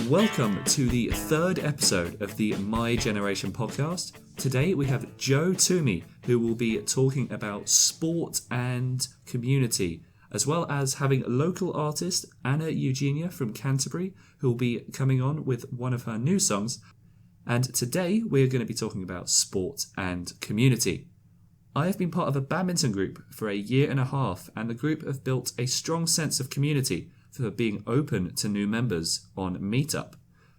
Welcome to the third episode of the My Generation podcast. Today we have Joe Toomey, who will be talking about sport and community, as well as having local artist Anna Eugenia from Canterbury, who will be coming on with one of her new songs. And today we're going to be talking about sport and community. I have been part of a badminton group for a year and a half, and the group have built a strong sense of community for being open to new members on Meetup.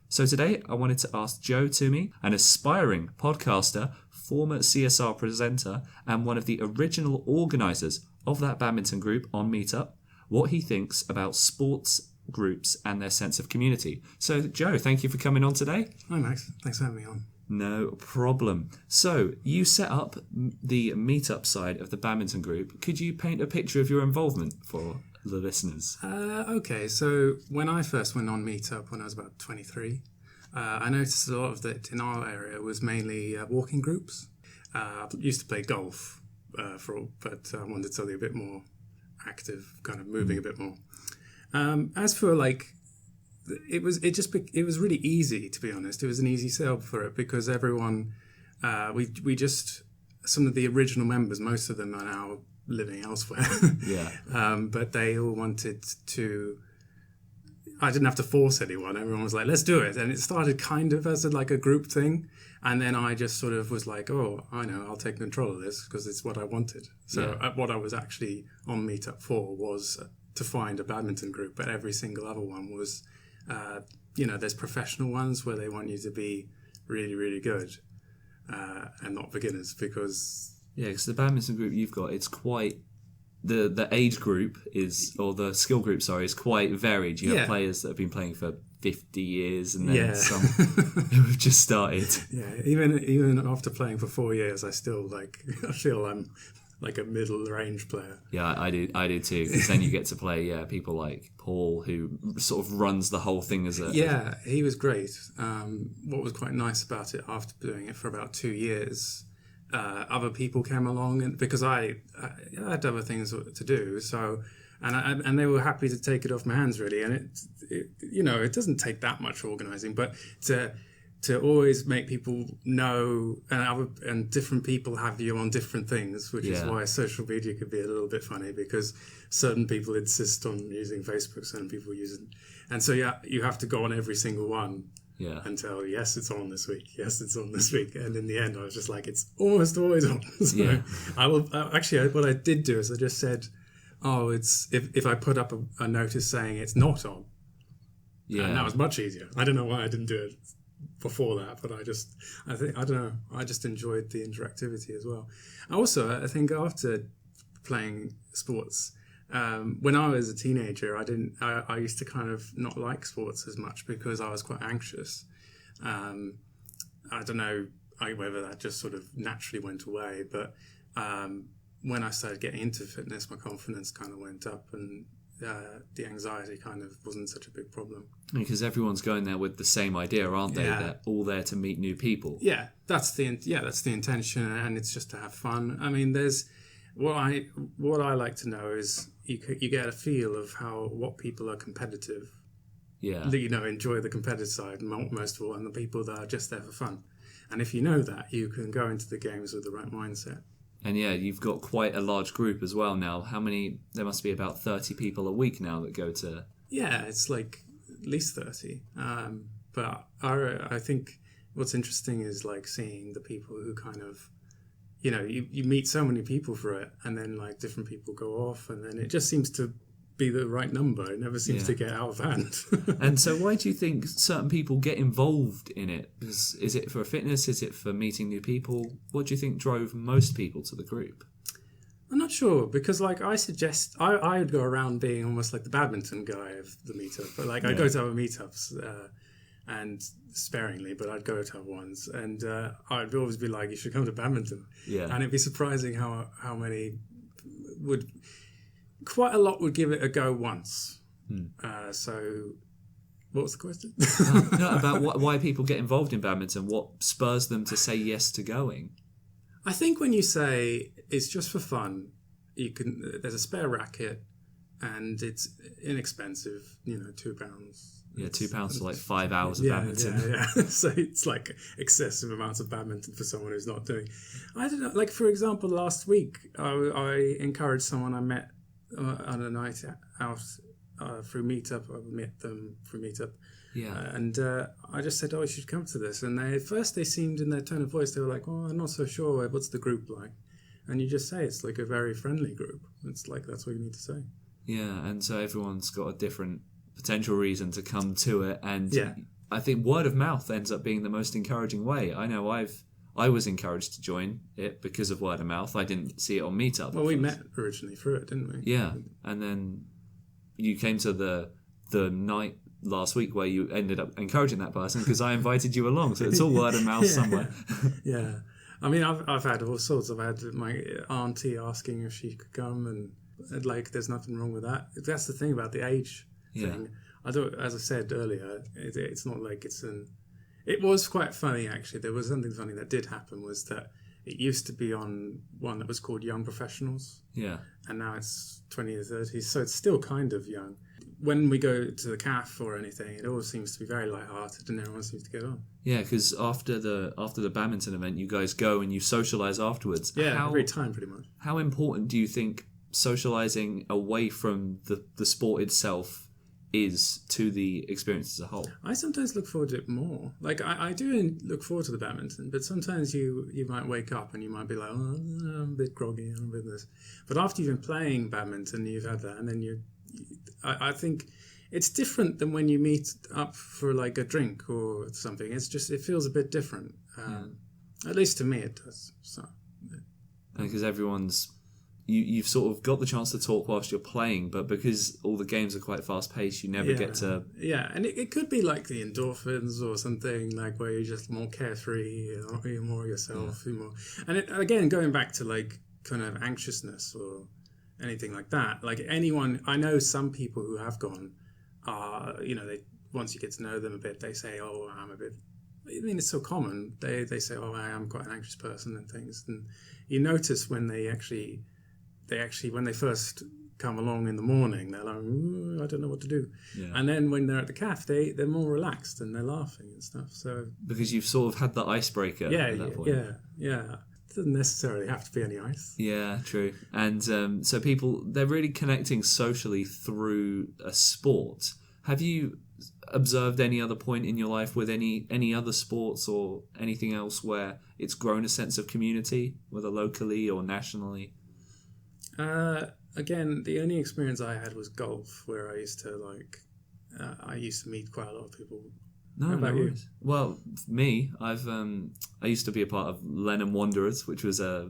So today I wanted to ask Joe Toomey, an aspiring podcaster, former CSR presenter, and one of the original organisers of that badminton group on Meetup, what he thinks about sports groups and their sense of community. So Joe, thank you for coming on today. Hi Max, thanks for having me on. No problem. So you set up the Meetup side of the badminton group. Could you paint a picture of your involvement for the listeners? Okay, so when I first went on Meetup when I was about 23, I noticed a lot of it in our area was mainly walking groups. I used to play golf, but I wanted something a bit more active, kind of moving a bit more. As for it was really easy, to be honest. It was an easy sell for it because everyone, some of the original members, most of them are now living elsewhere. Yeah. But they all wanted to. I didn't have to force anyone. Everyone was like, "Let's do it," and it started kind of as a group thing, and then I just sort of was like, "Oh, I know, I'll take control of this because it's what I wanted." So what I was actually on Meetup for was to find a badminton group, but every single other one was. There's professional ones where they want you to be really, really good and not beginners because... Yeah, because the badminton group you've got, it's quite... The age group is, or the skill group, sorry, is quite varied. You have players that have been playing for 50 years and then some who have just started. Yeah, even after playing for 4 years, I still I feel I'm like a middle-range player. Yeah, I do too. Because then you get to play people like Paul, who sort of runs the whole thing as a... Yeah, he was great. What was quite nice about it, after doing it for about 2 years, other people came along, and because I had other things to do, so... And they were happy to take it off my hands, really. And it doesn't take that much organising, but to always make people know and different people have you on different things, which is why social media could be a little bit funny because certain people insist on using Facebook, certain people use it. And so, you have to go on every single one and tell, yes, it's on this week. Yes, it's on this week. And in the end, I was just like, it's almost always on. So I will actually, what I did do is I just said, it's if I put up a notice saying it's not on. Yeah. And that was much easier. I don't know why I didn't do it before that, but I don't know. I just enjoyed the interactivity as well. Also, I think after playing sports, when I was a teenager, I used to kind of not like sports as much because I was quite anxious. I don't know whether that just sort of naturally went away, but when I started getting into fitness, my confidence kind of went up and the anxiety kind of wasn't such a big problem. Because everyone's going there with the same idea, aren't they? Yeah. They're all there to meet new people. Yeah, that's the intention, and it's just to have fun. I mean, there's what I like to know is you get a feel of what people are competitive. Yeah, enjoy the competitive side most of all, and the people that are just there for fun. And if you know that, you can go into the games with the right mindset. And you've got quite a large group as well now. How many? There must be about 30 people a week now that go to... Yeah, it's like at least 30. But I think what's interesting is seeing the people who kind of, you meet so many people for it, and then different people go off, and then it just seems to be the right number. It never seems to get out of hand. And so why do you think certain people get involved in it? Is it for fitness? Is it for meeting new people? What do you think drove most people to the group? I'm not sure, because I suggest I would go around being almost like the badminton guy of the meetup. But I go to other meetups and sparingly, but I'd go to other ones, and I'd always be like, you should come to badminton. Yeah. And it'd be surprising how many would... Quite a lot would give it a go once. So, what was the question? About why people get involved in badminton. What spurs them to say yes to going? I think when you say it's just for fun, there's a spare racket, and it's inexpensive. £2 Yeah, £2 for like 5 hours of yeah, badminton. Yeah. So it's like excessive amounts of badminton for someone who's not doing. I don't know. Like for example, last week I encouraged someone I met on a night out through Meetup. I met them through Meetup. Yeah. And I just said, "Oh, you should come to this." And at first they seemed, in their tone of voice, they were like, "Oh, I'm not so sure. What's the group like?" And you just say it's like a very friendly group. It's like that's what you need to say. Yeah, and so everyone's got a different potential reason to come to it, and Yeah. I think word of mouth ends up being the most encouraging way. I know I was encouraged to join it because of word of mouth. I didn't see it on Meetup. Well, we met originally through it, didn't we? Yeah, and then you came to the night last week where you ended up encouraging that person because I invited you along. So it's all word of mouth somewhere. Yeah. I mean, I've had all sorts. I've had my auntie asking if she could come, and like, there's nothing wrong with that. That's the thing about the age thing. I don't, as I said earlier, it's not like it's an. It was quite funny actually. There was something funny that did happen, was that it used to be on one that was called Young Professionals. Yeah. And now it's 20 or 30, so it's still kind of young. When we go to the CAF or anything, it always seems to be very light-hearted and everyone seems to get on. Yeah, because after the badminton event, you guys go and you socialise afterwards. Yeah, every time pretty much. How important do you think socialising away from the sport itself is to the experience as a whole? I sometimes look forward to it more. Like, I do look forward to the badminton, but sometimes you might wake up and you might be like, oh, I'm a bit groggy, I'm a bit this. But after you've been playing badminton, you've had that, and then I think it's different than when you meet up for like a drink or something. It's just, it feels a bit different. At least to me it does. So, because everyone's... You've sort of got the chance to talk whilst you're playing, but because all the games are quite fast-paced, you never get to... Yeah, and it could be like the endorphins or something, like where you're just more carefree, you're more yourself. You're more... And again, going back to like kind of anxiousness or anything like that, like anyone... I know some people who have gone, they once you get to know them a bit, they say, oh, I'm a bit... I mean, it's so common. They say, oh, I am quite an anxious person and things. And you notice when they actually when they first come along in the morning, they're like, I don't know what to do. Yeah. And then when they're at the CAF, they're more relaxed and they're laughing and stuff. So because you've sort of had the icebreaker at that point. Yeah. It doesn't necessarily have to be any ice. Yeah, true. And so people, they're really connecting socially through a sport. Have you observed any other point in your life with any other sports or anything else where it's grown a sense of community, whether locally or nationally? Again, the only experience I had was golf, where I used to meet quite a lot of people. No, How about you? Well, me, I used to be a part of Lenham Wanderers, which was a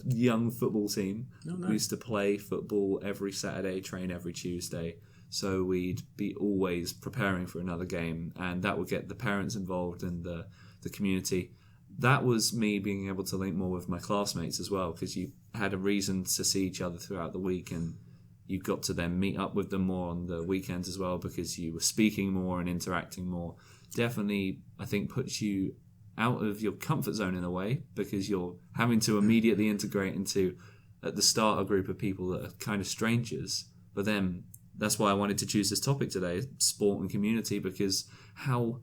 young football team. Oh, nice. We used to play football every Saturday, train every Tuesday. So we'd be always preparing for another game, and that would get the parents involved and the community. That was me being able to link more with my classmates as well, because you had a reason to see each other throughout the week, and you got to then meet up with them more on the weekends as well, because you were speaking more and interacting more. Definitely, I think, puts you out of your comfort zone in a way, because you're having to immediately integrate into, at the start, a group of people that are kind of strangers. But then that's why I wanted to choose this topic today, sport and community, because how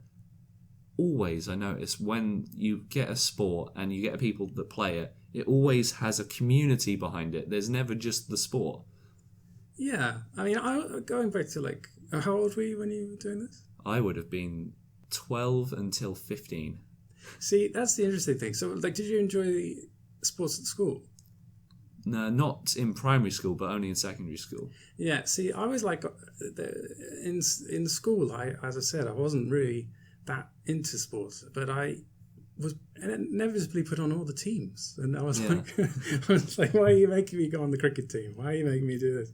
always I notice when you get a sport and you get people that play it, it always has a community behind it. There's never just the sport. Yeah. I mean, going back to like, how old were you when you were doing this? I would have been 12 until 15. See, that's the interesting thing. So, like, did you enjoy sports at school? No, not in primary school, but only in secondary school. Yeah, see, I was like, in school, as I said, I wasn't really that into sports, but I was inevitably put on all the teams, and I was like, why are you making me go on the cricket team? Why are you making me do this?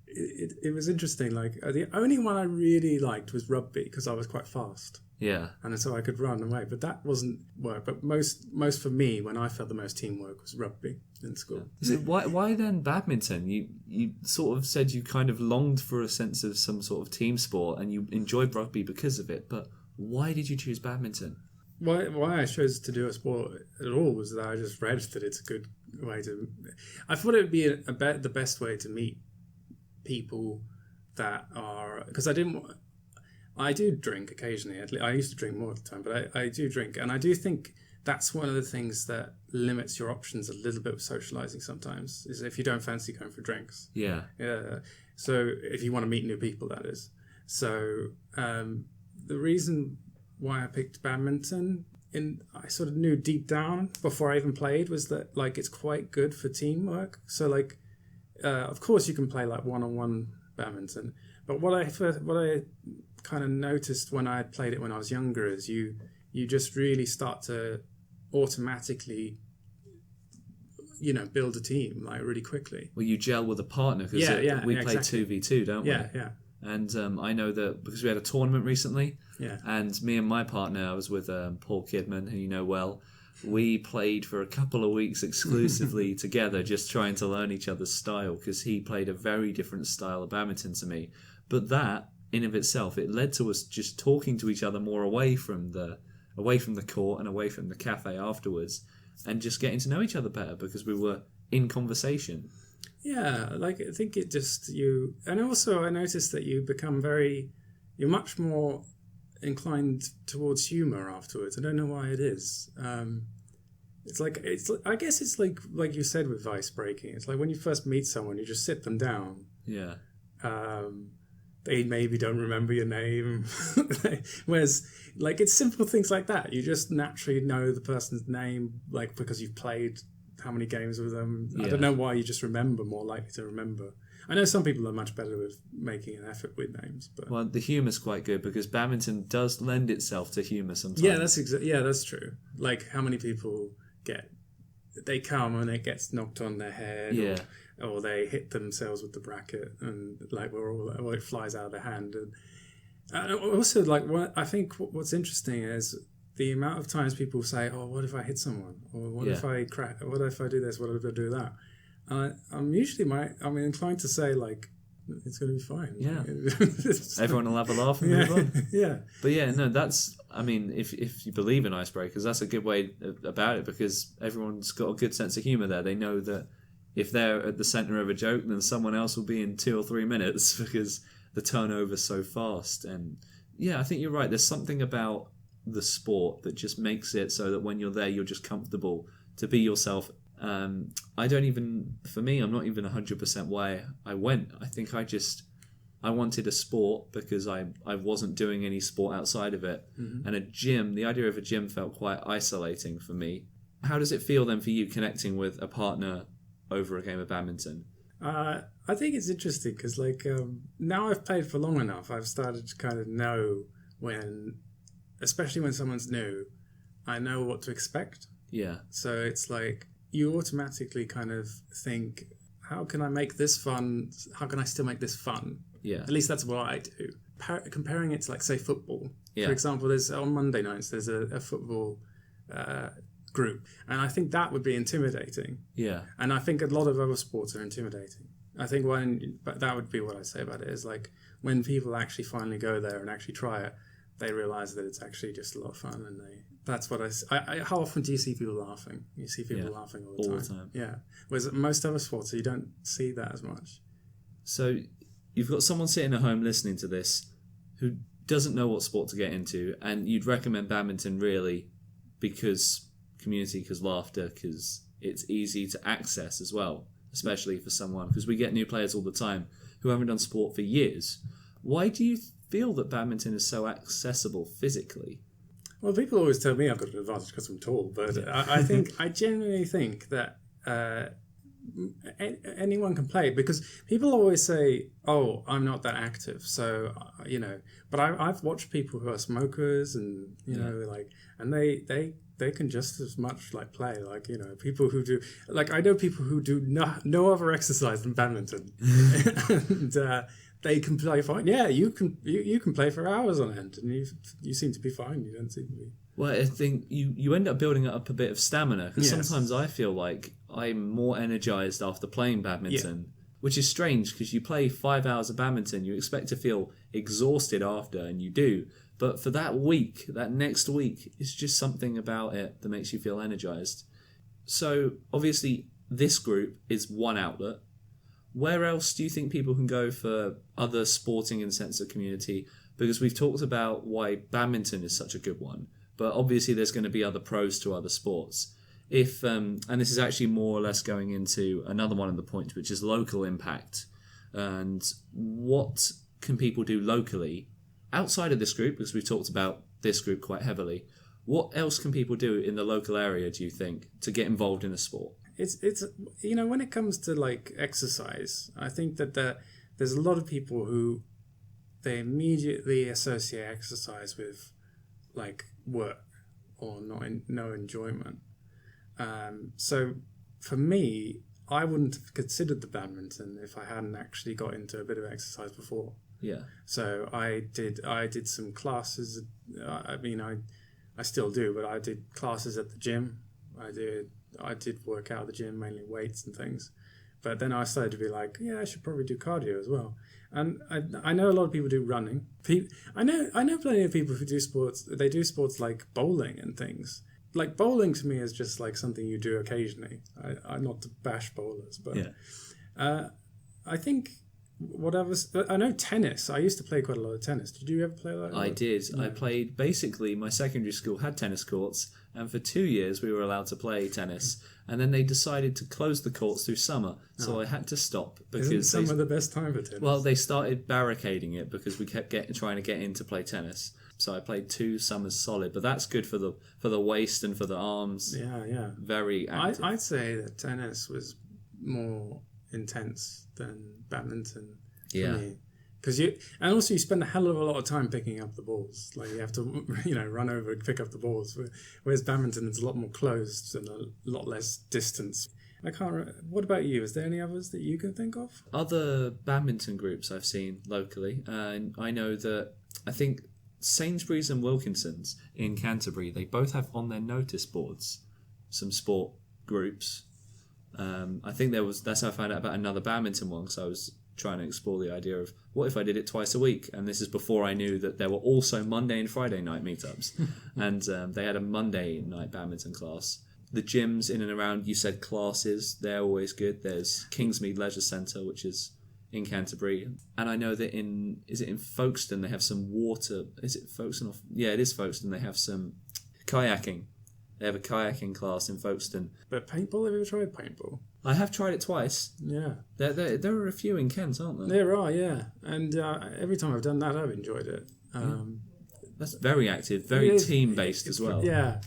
It was interesting. Like, the only one I really liked was rugby, because I was quite fast. Yeah. And so I could run away, but that wasn't work. But most for me, when I felt the most teamwork, was rugby in school. Yeah. So why then badminton? You sort of said you kind of longed for a sense of some sort of team sport, and you enjoyed rugby because of it. But why did you choose badminton? Why I chose to do a sport at all was that I just read that it's a good way to... I thought it would be the best way to meet people that are... Because I didn't... I do drink occasionally. I used to drink more at the time, but I do drink. And I do think that's one of the things that limits your options a little bit with socializing sometimes, is if you don't fancy going for drinks. Yeah. Yeah. So if you want to meet new people, that is. So the reason why I picked badminton, I sort of knew deep down before I even played, was that like it's quite good for teamwork. So like, of course you can play like one-on-one badminton, but what I kind of noticed when I played it when I was younger is you just really start to automatically, build a team like really quickly. Well, you gel with a partner because we play exactly. 2v2, don't we? Yeah. And I know that because we had a tournament recently, Yeah. and me and my partner, I was with Paul Kidman, who you know well, we played for a couple of weeks exclusively together, just trying to learn each other's style, because he played a very different style of badminton to me. But that, in of itself, it led to us just talking to each other more away from the court and away from the cafe afterwards, and just getting to know each other better because we were in conversation. Yeah, like I think it just and also I noticed that you're much more inclined towards humor afterwards. I don't know why it is. I guess it's like you said with ice breaking. It's like when you first meet someone, you just sit them down. Yeah. They maybe don't remember your name. Whereas, like, it's simple things like that. You just naturally know the person's name, like, because you've played how many games with them. Yeah. I don't know why you just more likely to remember. I know some people are much better with making an effort with names. But well, the humour's quite good because badminton does lend itself to humour sometimes. Yeah, that's true. Like, how many people they come and it gets knocked on their head. Yeah. Or they hit themselves with the bracket and like it flies out of their hand. And also, like, I think what's interesting is the amount of times people say, "Oh, what if I hit someone?" Or "What if I crack? What if I do this? What if I do that?" I'm inclined to say like, "It's going to be fine." Yeah, everyone will have a laugh and move on. Yeah, but yeah, no, that's. I mean, if you believe in icebreakers, that's a good way about it because everyone's got a good sense of humour there. They know that if they're at the centre of a joke, then someone else will be in 2 or 3 minutes because the turnover's so fast. And yeah, I think you're right. There's something about the sport that just makes it so that when you're there, you're just comfortable to be yourself. For me, I'm not even 100% why I went. I think I wanted a sport because I wasn't doing any sport outside of it. Mm-hmm. And the idea of a gym felt quite isolating for me. How does it feel then for you connecting with a partner over a game of badminton? I think it's interesting because now I've played for long enough, I've started to kind of know especially when someone's new, I know what to expect. Yeah. So it's like you automatically kind of think, how can I make this fun? How can I still make this fun? Yeah. At least that's what I do. Comparing it to, like, say, football. Yeah. For example, on Monday nights, there's a football group. And I think that would be intimidating. Yeah. And I think a lot of other sports are intimidating. I think but that would be what I say about it, is like when people actually finally go there and actually try it, they realize that it's actually just a lot of fun. And that's what how often do you see people laughing? You see people laughing all the time. Yeah. Whereas most other sports, you don't see that as much. So you've got someone sitting at home listening to this who doesn't know what sport to get into, and you'd recommend badminton really because community, because laughter, because it's easy to access as well, especially for someone, because we get new players all the time who haven't done sport for years. Why do you feel that badminton is so accessible physically? Well, people always tell me I've got an advantage because I'm tall, but I genuinely think that anyone can play, because people always say, "Oh, I'm not that active," so But I've watched people who are smokers, and and they can just as much play, people who do, I know people who do no other exercise than badminton, and they can play fine. Yeah, you can play for hours on end, and you seem to be fine. You don't seem to be. Well, I think you end up building up a bit of stamina, because sometimes I feel like I'm more energized after playing badminton, which is strange because you play 5 hours of badminton, you expect to feel exhausted after, and you do. But for that next week, it's just something about it that makes you feel energized. So obviously this group is one outlet. Where else do you think people can go for other sporting and sense of community because we've talked about why badminton is such a good one, but obviously there's going to be other pros to other sports. If and this is actually more or less going into another one of the points, which is local impact, and what can people do locally outside of this group, because we've talked about this group quite heavily. What else can people do in the local area, do you think, to get involved in a sport? It's when it comes to like exercise, I think that there's a lot of people who they immediately associate exercise with like work or no enjoyment. So for me, I wouldn't have considered the badminton if I hadn't actually got into a bit of exercise before. Yeah. So I did some classes. I still do, but I did classes at the gym. I did work out at the gym, mainly weights and things. But then I started to be like, yeah, I should probably do cardio as well. And I know a lot of people do running. I know plenty of people who do sports. They do sports like bowling and things. Like bowling to me is just like something you do occasionally. I'm not to bash bowlers, but I think I know tennis. I used to play quite a lot of tennis. Did you ever play that? I did. Yeah. I played, basically, my secondary school had tennis courts, and for 2 years we were allowed to play tennis. And then they decided to close the courts through summer, so I had to stop. Because isn't summer the best time for tennis? Well, they started barricading it because we kept trying to get in to play tennis. So I played 2 summers solid, but that's good for the waist and for the arms. Yeah. Very active. I'd say that tennis was more intense than badminton for me. Because and also you spend a hell of a lot of time picking up the balls. Like you have to, run over and pick up the balls. Whereas badminton is a lot more closed and a lot less distance. I can't remember. What about you? Is there any others that you can think of? Other badminton groups I've seen locally, and I know that I think Sainsbury's and Wilkinson's in Canterbury, they both have on their notice boards some sport groups. I think that's how I found out about another badminton one, because I was trying to explore the idea of what if I did it twice a week, and this is before I knew that there were also Monday and Friday night meetups. And they had a Monday night badminton class. The gyms in and around, you said classes, they're always good. There's Kingsmead Leisure Centre, which is in Canterbury, and I know that in Folkestone they have some water. Is it Folkestone? Yeah, it is Folkestone. They have some kayaking. They have a kayaking class in Folkestone. But paintball? Have you ever tried paintball? I have tried it twice. Yeah, there are a few in Kent, aren't there? There are, yeah. And every time I've done that, I've enjoyed it. That's very active, very team based as well. Yeah,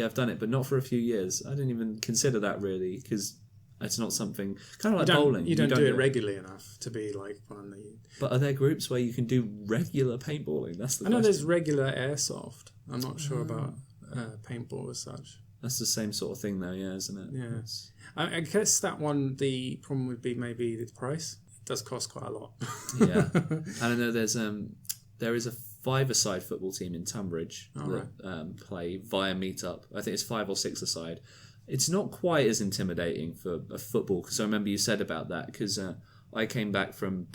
I've done it, but not for a few years. I didn't even consider that really, because it's not something kind of like bowling. You don't do it regularly enough to be like one of the. But are there groups where you can do regular paintballing? That's the question. I know there's regular airsoft. I'm not sure about paintball as such. That's the same sort of thing, though, yeah, isn't it? Yeah. I guess that one. The problem would be maybe the price. It does cost quite a lot. Yeah, and I know there is a 5-a-side football team in Tunbridge that play via Meetup. I think it's 5 or 6-a-side. It's not quite as intimidating for a football, because I remember you said about that, because I came back from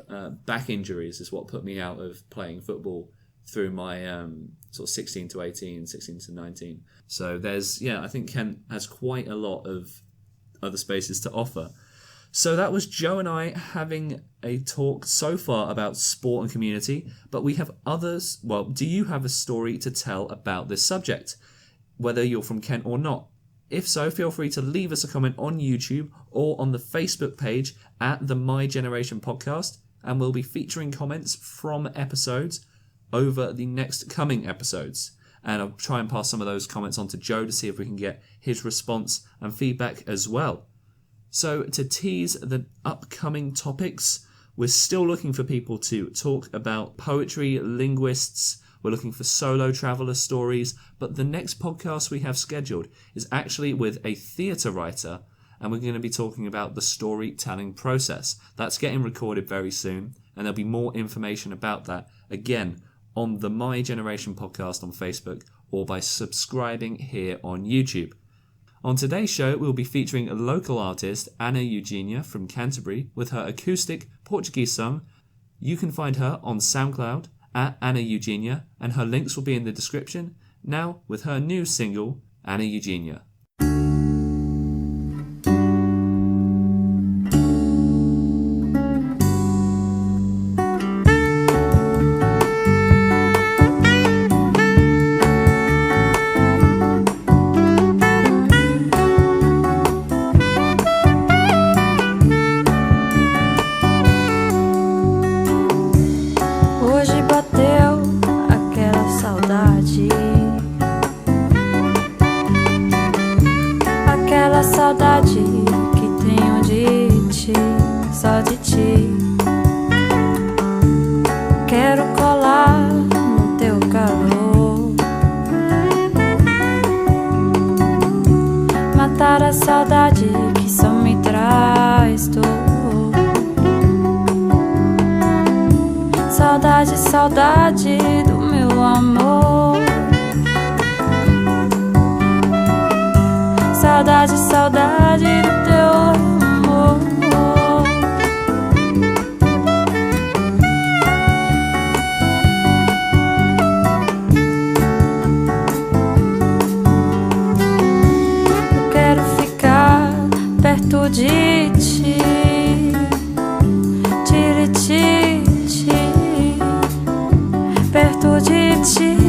back injuries is what put me out of playing football through my sort of 16 to 18, 16 to 19. So I think Kent has quite a lot of other spaces to offer. So that was Joe and I having a talk so far about sport and community, but we have others. Well, do you have a story to tell about this subject, whether you're from Kent or not? If so, feel free to leave us a comment on YouTube or on the Facebook page at the My Generation Podcast, and we'll be featuring comments from episodes over the next coming episodes. And I'll try and pass some of those comments on to Joe to see if we can get his response and feedback as well. So to tease the upcoming topics, we're still looking for people to talk about poetry, linguists. We're looking for solo traveller stories, but the next podcast we have scheduled is actually with a theatre writer, and we're going to be talking about the storytelling process. That's getting recorded very soon, and there'll be more information about that, again, on the My Generation Podcast on Facebook or by subscribing here on YouTube. On today's show, we'll be featuring a local artist, Anna Eugenia from Canterbury, with her acoustic Portuguese song. You can find her on SoundCloud at Anna Eugenia, and her links will be in the description. Now, with her new single, Anna Eugenia. só de ti. Quero colar no teu calor, matar a saudade que só me traz dor. Saudade, saudade do meu amor. Saudade, saudade do teu amor. Eu quero ficar perto de ti, ti, perto de ti.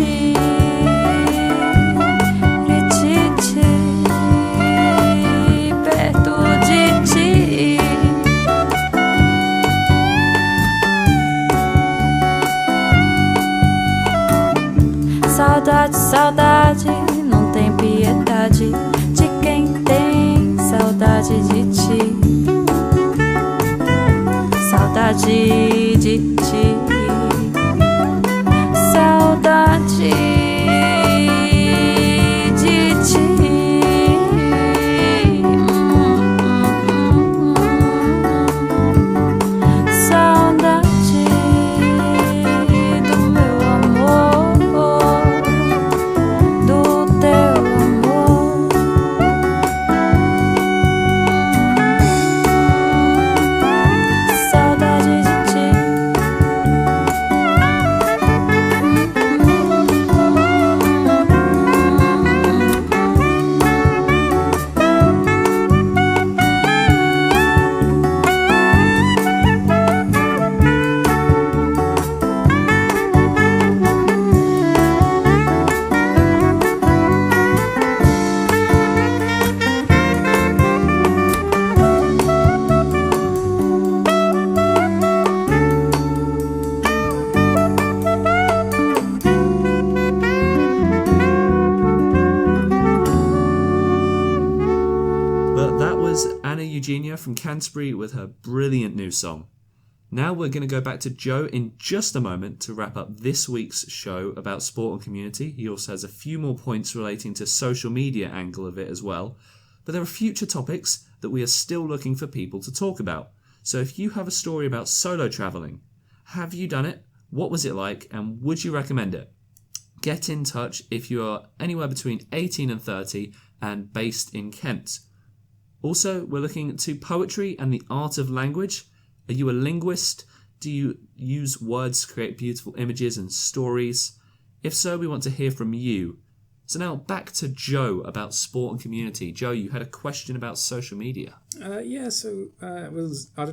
Saudade, saudade, não tem piedade de quem tem saudade de ti. Saudade de ti. Saudade de ti. Saudade do meu amor. Anna Eugenia from Canterbury with her brilliant new song. Now we're going to go back to Joe in just a moment to wrap up this week's show about sport and community. He also has a few more points relating to social media angle of it as well. But there are future topics that we are still looking for people to talk about. So if you have a story about solo travelling, have you done it? What was it like? And would you recommend it? Get in touch if you are anywhere between 18 and 30 and based in Kent. Also, we're looking to poetry and the art of language. Are you a linguist? Do you use words to create beautiful images and stories? If so, we want to hear from you. So now back to Joe about sport and community. Joe, you had a question about social media. I don't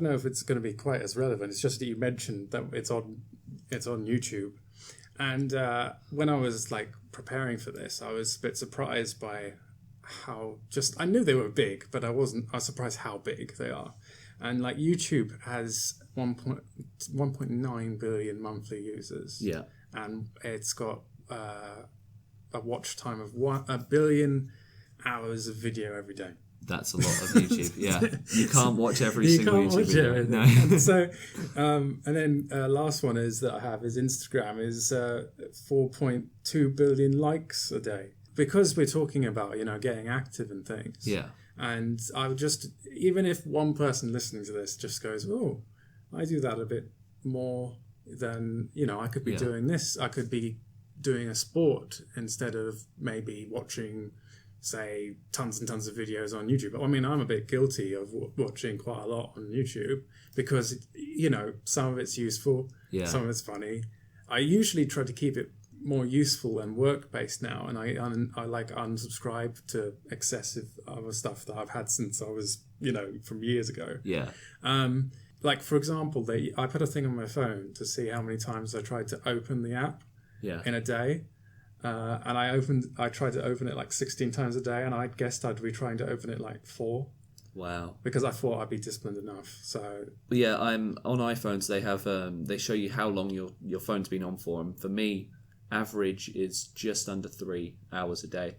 know if it's going to be quite as relevant. It's just that you mentioned that it's on YouTube. And when I was preparing for this, I was a bit surprised by how I knew they were big, but I was surprised how big they are. And YouTube has 1.9 billion monthly users. Yeah. And it's got a watch time of 1 billion hours of video every day. That's a lot of YouTube. Yeah. You can't watch every single YouTube video. No. And so, and then last one is that I have is Instagram is 4.2 billion likes a day. Because we're talking about, getting active and things. Yeah. And I would just, even if one person listening to this just goes, oh, I do that a bit more than, I could be doing this. I could be doing a sport instead of maybe watching, say, tons and tons of videos on YouTube. I mean, I'm a bit guilty of watching quite a lot on YouTube because, some of it's useful, some of it's funny. I usually try to keep it more useful and work-based now, and I unsubscribe to excessive other stuff that I've had since I was, from years ago. Yeah. For example, I put a thing on my phone to see how many times I tried to open the app in a day. And I tried to open it 16 times a day, and I guessed I'd be trying to open it 4. Wow. Because I thought I'd be disciplined enough. So yeah, I'm on iPhones. They have they show you how long your phone's been on for, and for me, average is just under 3 hours a day,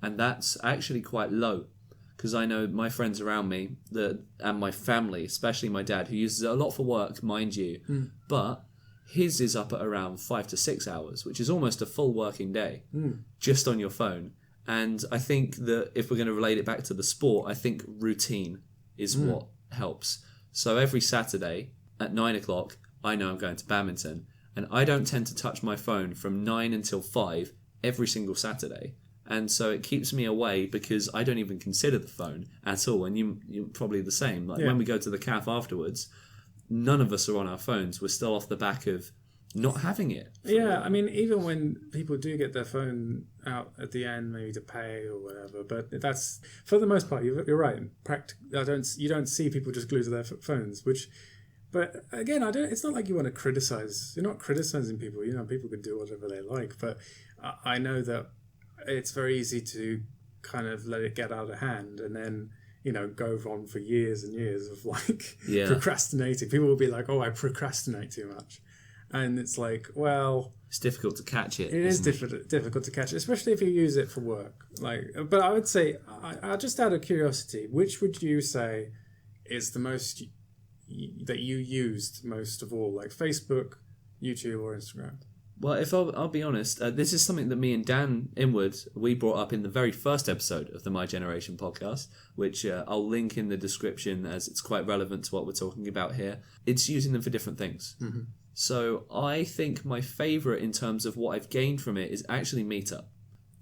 and that's actually quite low because I know my friends around me and my family, especially my dad, who uses it a lot for work, mind you, but his is up at around 5 to 6 hours, which is almost a full working day, just on your phone. And I think that if we're going to relate it back to the sport, I think routine is what helps. So every Saturday at 9 o'clock, I know I'm going to badminton, and I don't tend to touch my phone from 9 until 5 every single Saturday. And so it keeps me away because I don't even consider the phone at all. And you're probably the same. Like when we go to the cafe afterwards, none of us are on our phones. We're still off the back of not having it. Yeah, I mean, even when people do get their phone out at the end, maybe to pay or whatever, but that's, for the most part, you're right. You don't see people just glued to their phones, but again, it's not like you want to criticize. You're not criticizing people. People can do whatever they like, but I know that it's very easy to kind of let it get out of hand and then, go on for years and years of procrastinating. People will be like, oh, I procrastinate too much. And it's like, well... It's difficult to catch it. It is difficult to catch it, especially if you use it for work. But I would say, just out of curiosity, which would you say is the most that you used most of all? Like Facebook, YouTube, or Instagram? Well, if I'll be honest, this is something that me and Dan Inwood, we brought up in the very first episode of the My Generation podcast, which I'll link in the description as it's quite relevant to what we're talking about here. It's using them for different things. Mm-hmm. So I think my favourite in terms of what I've gained from it is actually Meetup.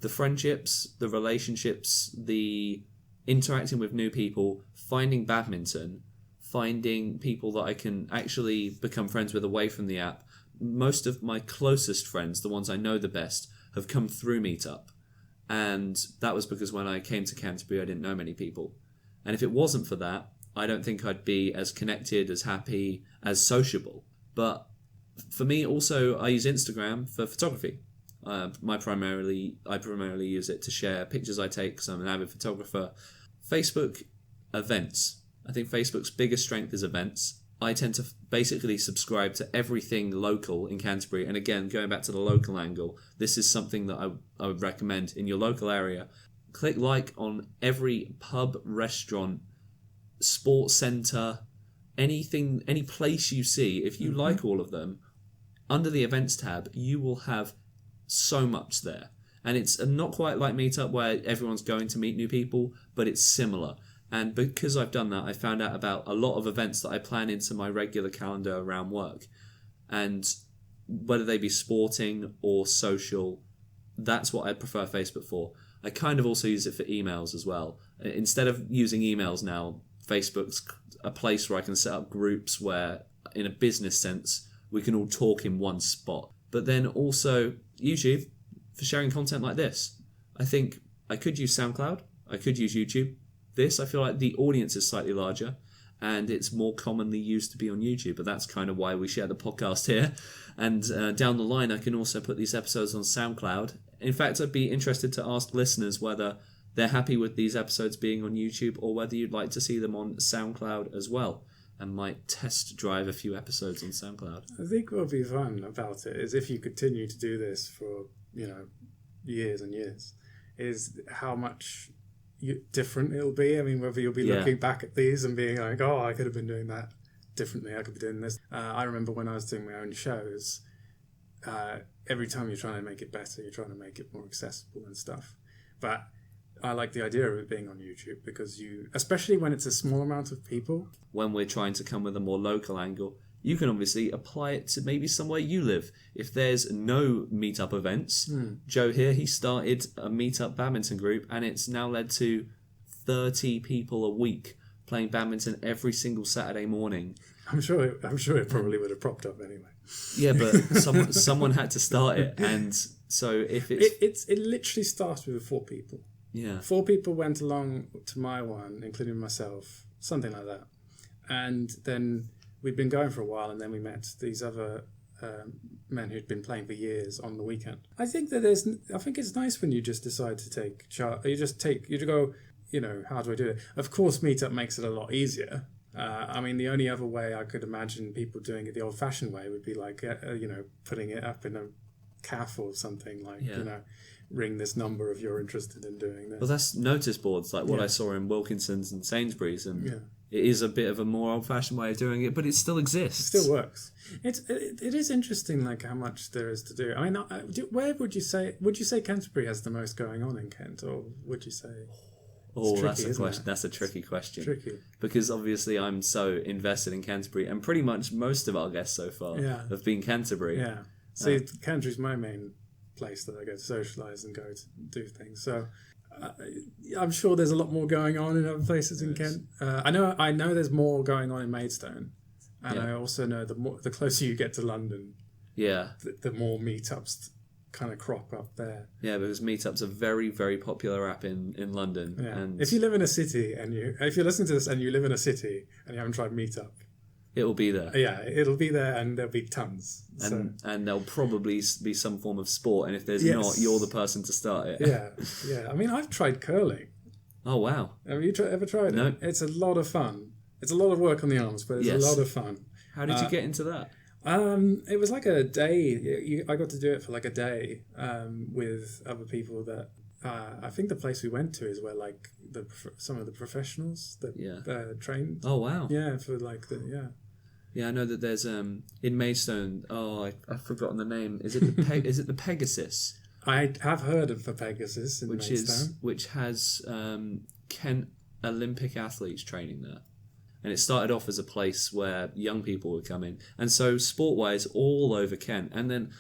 The friendships, the relationships, the interacting with new people, finding badminton, finding people that I can actually become friends with away from the app. Most of my closest friends, the ones I know the best, have come through Meetup. And that was because when I came to Canterbury, I didn't know many people. And if it wasn't for that, I don't think I'd be as connected, as happy, as sociable. But for me, also, I use Instagram for photography. I primarily use it to share pictures I take because I'm an avid photographer. Facebook, events. I think Facebook's biggest strength is events. I tend to basically subscribe to everything local in Canterbury. And again, going back to the local angle, this is something that I would recommend in your local area. Click like on every pub, restaurant, sports centre, anything, any place you see. If you like all of them, under the events tab, you will have so much there. And it's not quite like Meetup where everyone's going to meet new people, but it's similar. And because I've done that, I found out about a lot of events that I plan into my regular calendar around work. And whether they be sporting or social, that's what I prefer Facebook for. I kind of also use it for emails as well. Instead of using emails now, Facebook's a place where I can set up groups where, in a business sense, we can all talk in one spot. But then also YouTube for sharing content like this. I think I could use SoundCloud. I could use YouTube. This, I feel like the audience is slightly larger and it's more commonly used to be on YouTube, but that's kind of why we share the podcast here. And down the line, I can also put these episodes on SoundCloud. In fact, I'd be interested to ask listeners whether they're happy with these episodes being on YouTube or whether you'd like to see them on SoundCloud as well, and might test drive a few episodes on SoundCloud. I think what would be fun about it is if you continue to do this for, years and years, is how much different it'll be. I mean, whether you'll be looking back at these and being like, oh, I could have been doing that differently, I could be doing this. I remember when I was doing my own shows, every time you're trying to make it better, you're trying to make it more accessible and stuff. But I like the idea of it being on YouTube because especially when it's a small amount of people. When we're trying to come with a more local angle, you can obviously apply it to maybe somewhere you live. If there's no meetup events, Joe here, he started a meetup badminton group and it's now led to 30 people a week playing badminton every single Saturday morning. I'm sure it probably would have propped up anyway. Yeah, but someone had to start it, and so if it literally starts with 4 people. Yeah, 4 people went along to my one, including myself, something like that, and then we'd been going for a while, and then we met these other men who'd been playing for years on the weekend. I think it's nice when you just decide to take charge. You go, how do I do it? Of course, Meetup makes it a lot easier. I mean, the only other way I could imagine people doing it the old-fashioned way would be like, putting it up in a CAF or something like, Yeah. ring this number if you're interested in doing this. Well, that's notice boards, like what I saw in Wilkinson's and Sainsbury's, and it is a bit of a more old-fashioned way of doing it, but it still exists. It still works. It is interesting, like how much there is to do. I mean, where would you say Canterbury has the most going on in Kent, or would you say? Oh, tricky, that's a isn't question. it? That's a tricky question. Tricky. Because obviously I'm so invested in Canterbury, and pretty much most of our guests so far have been Canterbury. Yeah. See, Canterbury's my main place that I go to socialise and go to do things. So I'm sure there's a lot more going on in other places in Kent. I know there's more going on in Maidstone, and I also know the closer you get to London, the more meetups kind of crop up there. Yeah, because meetups are very, very popular app in London. Yeah. And if you live in a city if you're listening to this and you live in a city and you haven't tried Meetup, it will be there. Yeah, it'll be there, and there'll be tons. And there'll probably be some form of sport, and if there's not, you're the person to start it. Yeah. I mean, I've tried curling. Oh, wow. Have you ever tried No. it? It's a lot of fun. It's a lot of work on the arms, but it's a lot of fun. How did you get into that? It was like a day. I got to do it for like a day with other people that I think the place we went to is where like some of the professionals that train. Oh, wow. Yeah, for like Yeah, I know that there's in Maidstone. Oh, I've forgotten the name. Is it the Pegasus? I have heard of the Pegasus in Maidstone, which has Kent Olympic athletes training there, and it started off as a place where young people would come in, and so sport-wise, all over Kent, and then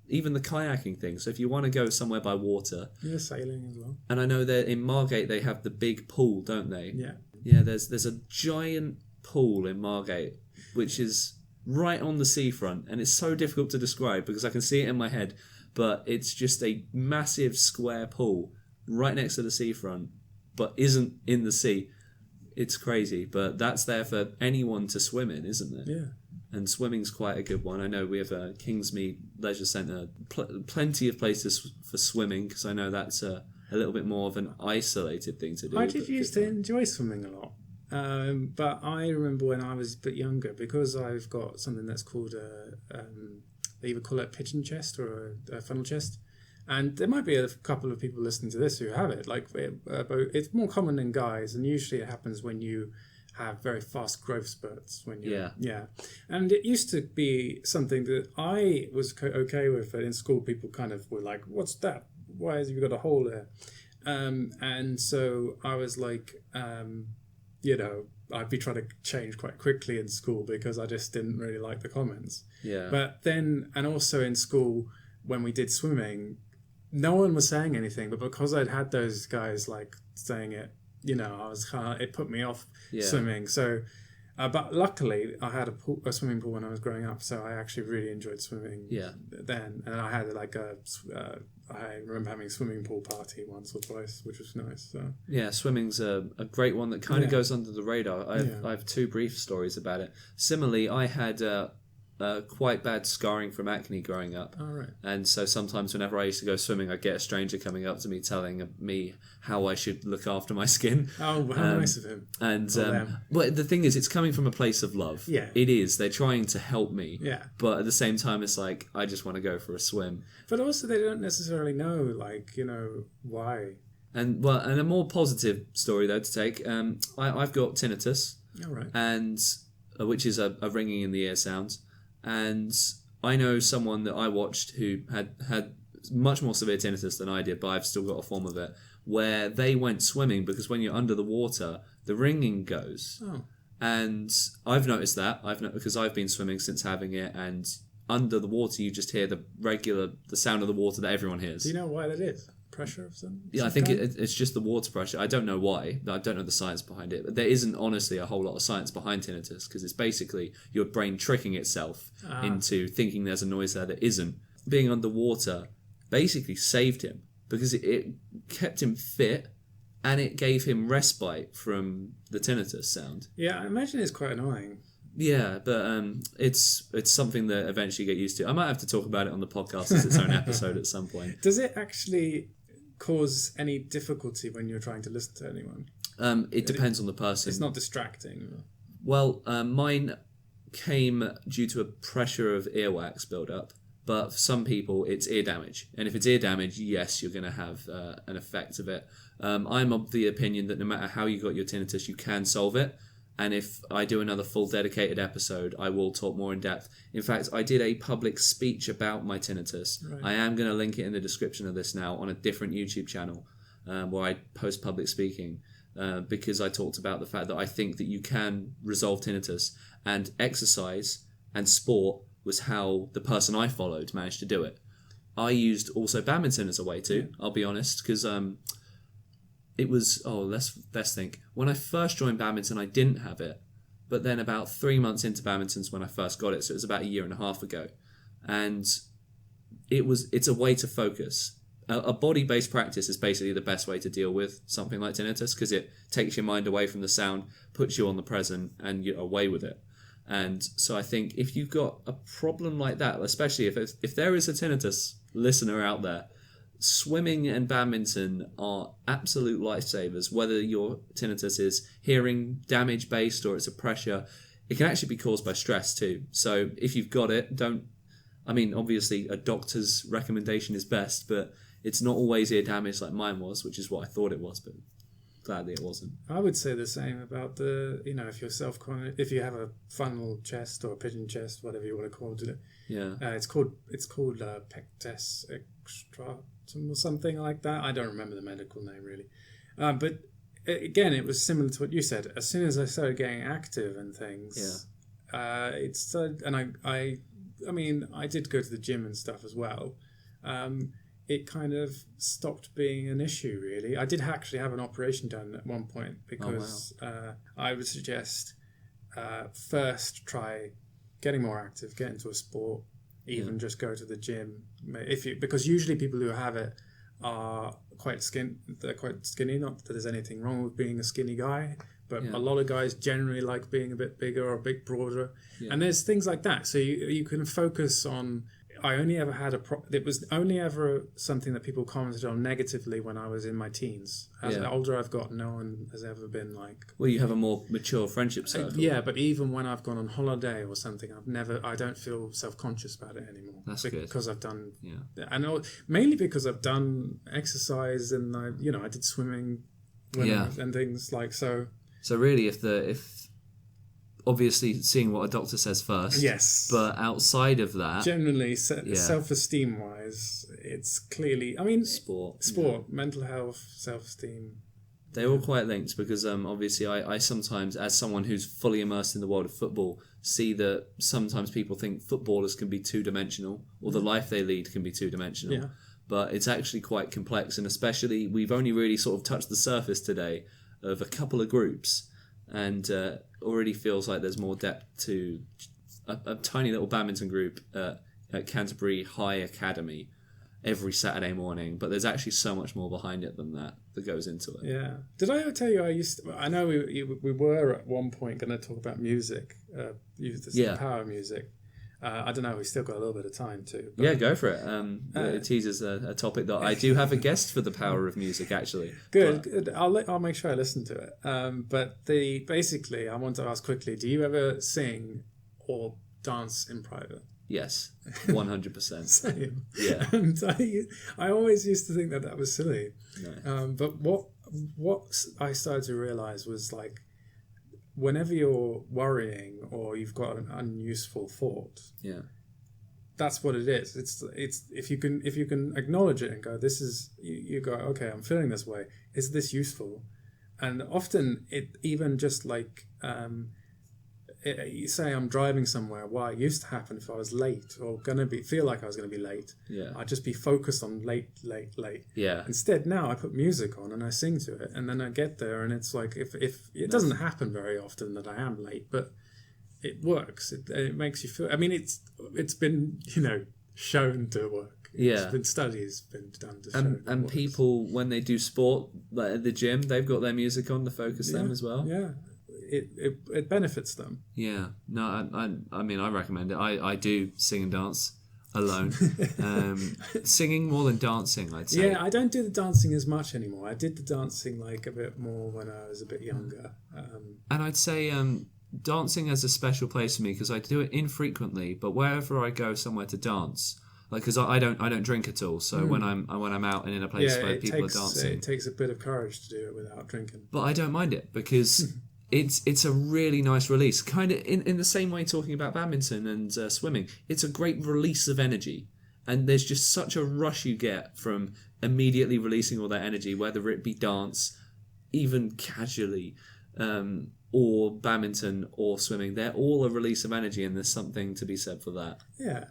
even the kayaking thing. So if you want to go somewhere by water, sailing as well. And I know that in Margate they have the big pool, don't they? Yeah. There's a giant pool in Margate, which is right on the seafront, and it's so difficult to describe because I can see it in my head, but it's just a massive square pool right next to the seafront, but isn't in the sea. It's crazy, but that's there for anyone to swim in, isn't it? Yeah. And swimming's quite a good one. I know we have a Kingsmead Leisure Centre, plenty of places for swimming, because I know that's a little bit more of an isolated thing to do. I did used to enjoy swimming a lot. But I remember when I was a bit younger, because I've got something that's called they either call it a pigeon chest or a funnel chest. And there might be a couple of people listening to this who have it. Like, but it's more common in guys, and usually it happens when you have very fast growth spurts. And it used to be something that I was okay with. But in school, people kind of were like, "What's that? Why have you got a hole there?" And so I was like, I'd be trying to change quite quickly in school because I just didn't really like the comments. Yeah. But then, and also in school, when we did swimming, no one was saying anything. But because I'd had those guys like saying it, I was it put me off swimming. So, but luckily I had a swimming pool when I was growing up, so I actually really enjoyed swimming. Then, and I had like I remember having a swimming pool party once or twice, which was nice. So. Yeah, swimming's a great one that kind of goes under the radar. I have two brief stories about it. Similarly, I had quite bad scarring from acne growing up. Oh, right. And so sometimes whenever I used to go swimming, I'd get a stranger coming up to me telling me how I should look after my skin. Oh, how nice of him. And but the thing is, it's coming from a place of love. Yeah. It is. They're trying to help me. Yeah. But at the same time, it's like, I just want to go for a swim. But also they don't necessarily know, why. And a more positive story, though, to take. I've got tinnitus. Oh, right. And which is a ringing in the ear sound. And I know someone that I watched who had much more severe tinnitus than I did, but I've still got a form of it, where they went swimming because when you're under the water, the ringing goes. Oh. And I've noticed that. Because I've been swimming since having it, and under the water you just hear the sound of the water that everyone hears. Do you know why that is? Pressure of some? Yeah, I think it's just the water pressure. I don't know why. I don't know the science behind it. But there isn't honestly a whole lot of science behind tinnitus, because it's basically your brain tricking itself into thinking there's a noise there that isn't. Being underwater basically saved him because it kept him fit and it gave him respite from the tinnitus sound. Yeah, I imagine it's quite annoying. Yeah, but it's something that eventually you get used to. I might have to talk about it on the podcast as its own episode at some point. Does it actually cause any difficulty when you're trying to listen to anyone? It depends on the person. It's not distracting. Well, mine came due to a pressure of earwax build-up, But for some people, it's ear damage. And if it's ear damage, yes, you're going to have an effect of it. I'm of the opinion that no matter how you got your tinnitus, you can solve it. And if I do another full dedicated episode, I will talk more in depth. In fact, I did a public speech about my tinnitus. Right. I am going to link it in the description of this now on a different YouTube channel where I post public speaking because I talked about the fact that I think that you can resolve tinnitus, and exercise and sport was how the person I followed managed to do it. I used also badminton as a way too, I'll be honest, because it was, let's think. When I first joined badminton, I didn't have it. But then about 3 months into badminton's when I first got it. So it was about 1.5 years ago. And it's a way to focus. A body-based practice is basically the best way to deal with something like tinnitus, because it takes your mind away from the sound, puts you on the present, and you're away with it. And so I think if you've got a problem like that, especially if there is a tinnitus listener out there, swimming and badminton are absolute lifesavers. Whether your tinnitus is hearing damage based or it's a pressure, it can actually be caused by stress too. So if you've got it, obviously a doctor's recommendation is best, but it's not always ear damage like mine was, which is what I thought it was, but gladly it wasn't. I would say the same about if you have a funnel chest or a pigeon chest, whatever you want to call it. Yeah. It's called pectus extratum or something like that. I don't remember the medical name really. But again, it was similar to what you said. As soon as I started getting active and things, it started, and I did go to the gym and stuff as well. It kind of stopped being an issue, really. I did actually have an operation done at one point because I would suggest first try getting more active, get into a sport, even just go to the gym. Because usually people who have it are they're quite skinny. Not that there's anything wrong with being a skinny guy, but a lot of guys generally like being a bit bigger or a bit broader. Yeah. And there's things like that. So you can focus on. I only ever had it was only ever something that people commented on negatively when I was in my teens. As the older I've got, no one has ever been like... Well, you have a more mature friendship circle. Yeah, but even when I've gone on holiday or something, I don't feel self-conscious about it anymore. That's good. Because I've done... Yeah. And mainly because I've done exercise and I did swimming and things like so. So really, if obviously seeing what a doctor says first. Yes. But outside of that... Generally, self-esteem-wise, it's clearly... Sport, mental health, self-esteem. They're all quite linked because obviously I sometimes, as someone who's fully immersed in the world of football, see that sometimes people think footballers can be two-dimensional or the life they lead can be two-dimensional. Yeah. But it's actually quite complex, and especially we've only really sort of touched the surface today of a couple of groups, and already feels like there's more depth to a tiny little badminton group at Canterbury High Academy every Saturday morning, but there's actually so much more behind it than that goes into it. Yeah. Did I ever tell you I know we were at one point going to talk about music, the power of music. I don't know, we've still got a little bit of time too. Yeah, go for it. It teases a topic that I do have a guest for the power of music, actually. Good. I'll make sure I listen to it. But basically, I want to ask quickly, do you ever sing or dance in private? Yes, 100%. Same. Yeah. And I always used to think that was silly. No. But what I started to realise was like, whenever you're worrying or you've got an unuseful thought, that's what it is. It's if you can acknowledge it and go, this is you go, okay, I'm feeling this way. Is this useful? And often it even just like you say I'm driving somewhere. Well, it used to happen if I was late or feel like I was going to be late. Yeah, I'd just be focused on late. Yeah. Instead, now I put music on and I sing to it, and then I get there, and it's like if it doesn't happen very often that I am late, but it works. It makes you feel. I mean, it's been shown to work. Yeah, studies been done to show. And works. When they do sport like at the gym, they've got their music on to focus them as well. Yeah. It benefits them. Yeah. No, I mean, I recommend it. I do sing and dance alone. Singing more than dancing, I'd say. Yeah, I don't do the dancing as much anymore. I did the dancing like a bit more when I was a bit younger. And I'd say dancing has a special place for me because I do it infrequently, but wherever I go somewhere to dance, Like, because I don't drink at all. So when I'm out and in a place where people are dancing, it takes a bit of courage to do it without drinking. But I don't mind it because it's a really nice release. Kind of in the same way talking about badminton and swimming, it's a great release of energy. And there's just such a rush you get from immediately releasing all that energy, whether it be dance, even casually, or badminton or swimming. They're all a release of energy, and there's something to be said for that. Yeah.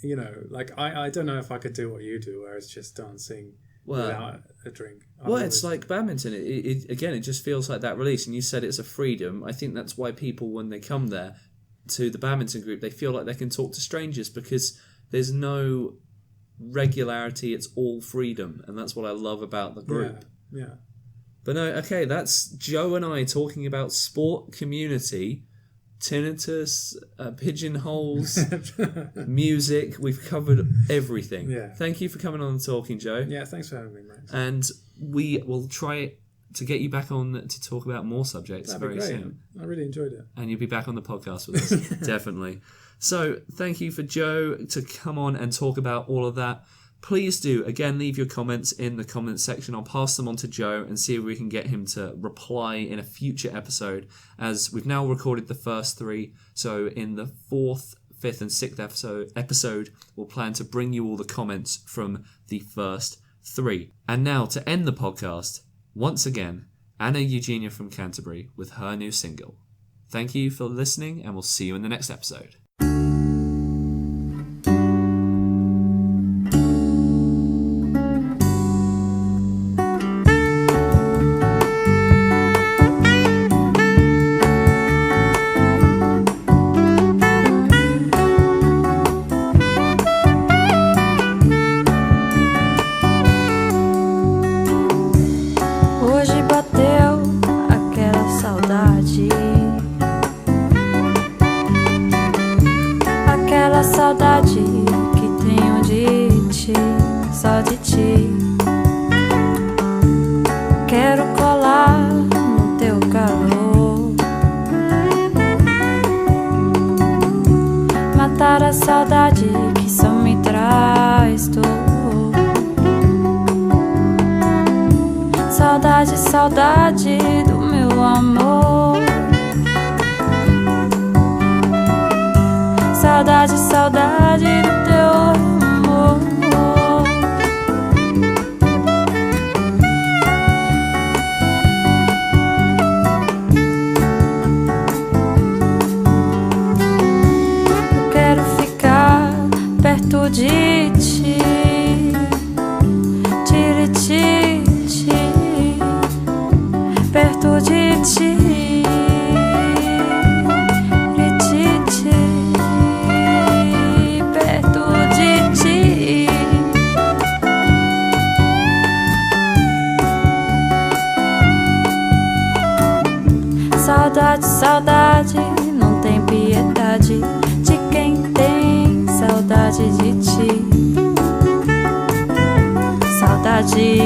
You know, like I don't know if I could do what you do, where it's just dancing without a drink. It's like badminton. It just feels like that release. And you said it's a freedom. I think that's why people, when they come there to the badminton group, they feel like they can talk to strangers because there's no regularity. It's all freedom, and that's what I love about the group. Yeah. But no, okay, that's Joe and I talking about sport, community, tinnitus, pigeonholes, music. We've covered everything. Yeah. Thank you for coming on and talking, Joe. Yeah, thanks for having me, Max. And we will try to get you back on to talk about more subjects very soon. I really enjoyed it. And you'll be back on the podcast with us, definitely. So thank you for Joe to come on and talk about all of that. Please do, again, leave your comments in the comments section. I'll pass them on to Joe and see if we can get him to reply in a future episode, as we've now recorded the first 3. So in the 4th, 5th and 6th episode, we'll plan to bring you all the comments from the first 3. And now, to end the podcast, once again, Anna Eugenia from Canterbury with her new single. Thank you for listening, and we'll see you in the next episode. Hoje bateu aquela saudade, aquela saudade que tenho de ti, só de ti. Quero colar no teu calor, matar a saudade que só me traz dor. Saudade, saudade do meu amor. Saudade, saudade do teu amor. Eu quero ficar perto de ti, ti, perto de ti, perto de ti. Saudade, saudade, não tem piedade de quem tem saudade de ti. Saudade